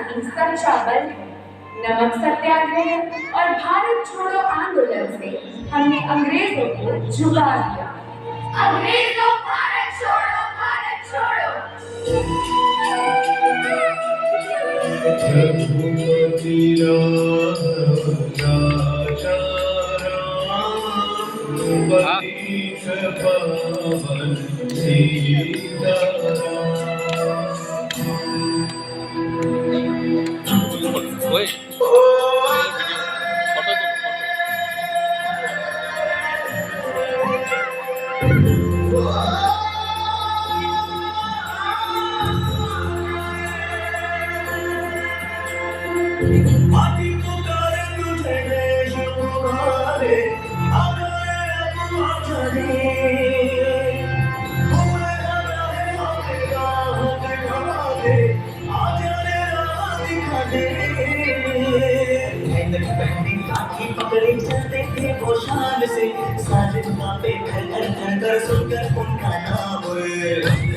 ही सच्चा बल है। नमक सत्याग्रह और भारत छोड़ो आंदोलन से हमने अंग्रेजों को झुका दिया। अंग्रेजों भारत छोड़ो, भारत छोड़ो। रघुपति राजा राम पतित पावन सीताराम। पकड़े चलते थे वो शान से, साजिद कांपे घर घर घर घर सुनकर उनका नाम।